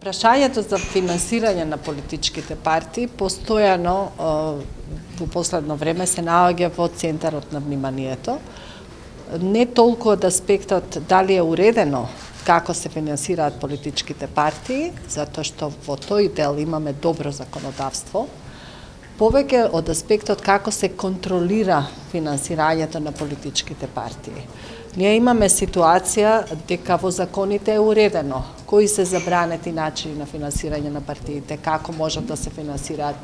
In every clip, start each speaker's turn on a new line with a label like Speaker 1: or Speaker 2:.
Speaker 1: Прашањето за финансирање на политичките партии постојано во последно време се наоѓа во центарот на вниманието. Не толку од аспектот дали е уредено како се финансираат политичките партии, затоа што во тој дел имаме добро законодавство, повеќе од аспектот како се контролира финансирањето на политичките партии. Ние имаме ситуација дека во законите е уредено кои се забранети начини на финансирање на партиите, како можат да се финансираат.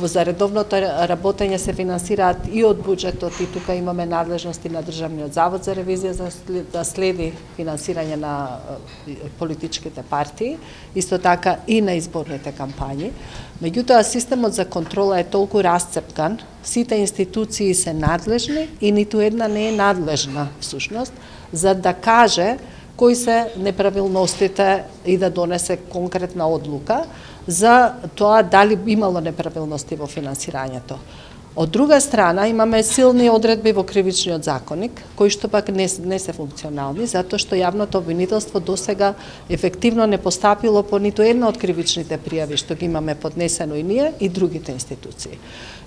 Speaker 1: За редовното работење се финансираат и од буџетот, и тука имаме надлежности на Државниот завод за ревизија да следи финансирање на политичките партии, исто така и на изборните кампањи. Меѓутоа, системот за контрола е толку расцепкан, сите институции се надлежни и ниту една не е надлежна, всушност, за да каже кои се неправилностите и да донесе конкретна одлука за тоа дали имало неправилности во финансирањето. Од друга страна, имаме силни одредби во Кривичниот законник, кои што пак не се функционални, затоа што јавното обвинителство досега ефективно не постапило по ниту една од кривичните пријави што ги имаме поднесено и ние и другите институции.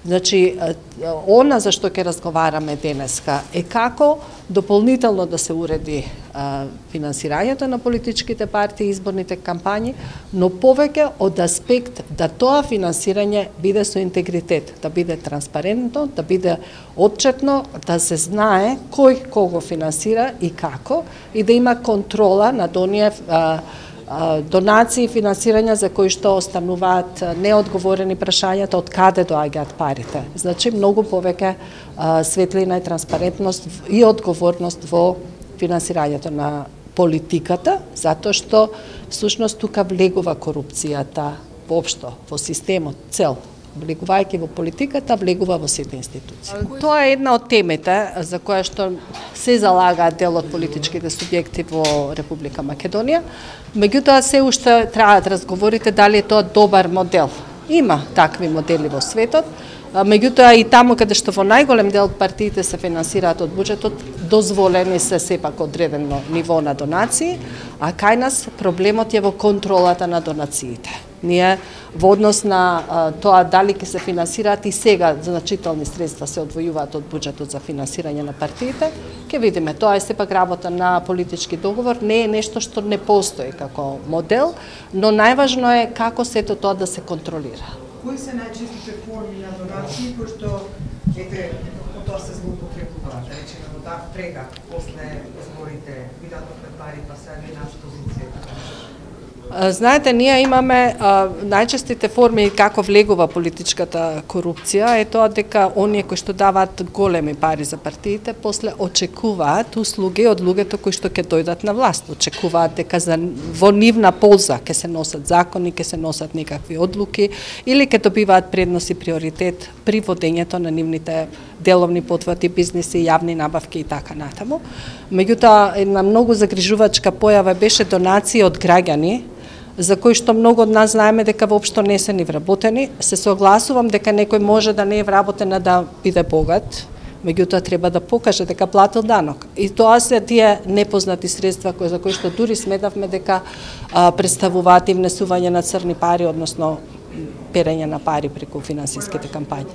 Speaker 1: Значи, она за што ќе разговараме денеска е како дополнително да се уреди финансирањето на политичките партии и изборните кампањи, но повеќе од аспект да тоа финансирање биде со интегритет, да биде транспарентно, да биде отчетно, да се знае кој кого финансира и како, и да има контрола над оние донации и финансирања за кои што остануваат неодговорени прашањата од каде доаѓаат парите. Значи, многу повеќе светлина и транспарентност и одговорност во финансирањето на политиката, затоа што всушност тука влегува корупцијата воопшто во системот цел. Влегувајќи во политиката, влегува во сите институции. Тоа е една од темите за која што се залагаат дел од политичките субјекти во Република Македонија. Меѓутоа, се уште траат разговорите дали е тоа добар модел. Има такви модели во светот, меѓутоа и таму каде што во најголем дел партиите се финансираат од буџетот, дозволени се сепак одредено ниво на донации, а кај нас проблемот е во контролата на донациите. Ние во однос на тоа дали ќе се финансираат и сега значителни средства се одвојуваат од буџетот за финансирање на партиите, ќе видиме. Тоа е сепак работа на политички договор, не е нешто што не постои како модел, но најважно е како сето тоа да се контролира.
Speaker 2: Кои се најчестите форми на донации кои што по тоа се злоупотребуваат, да речеме во таа впрега после изборите, ви дадовме пари па сега ви нас позицијата?
Speaker 1: Знаете, ние имаме најчестите форми како влегува политичката корупција е тоа дека оние кои што даваат големи пари за партиите после очекуваат услуги од луѓето кои што ќе дојдат на власт. Очекуваат дека во нивна полза ќе се носат закони, ќе се носат некакви одлуки или ќе добиваат предност и приоритет при водењето на нивните деловни потвати, бизниси, јавни набавки и така натаму. Меѓутоа, една многу загрижувачка појава беше донации од граѓани, за кои што многу од нас знаеме дека воопшто не се ни вработени. Се согласувам дека некој може да не е вработен да биде богат, меѓутоа треба да покаже дека платил данок. И тоа се тие непознати средства за кои што дури сметавме дека представуваат и внесување на црни пари, односно перење на пари преку финансиските кампањи.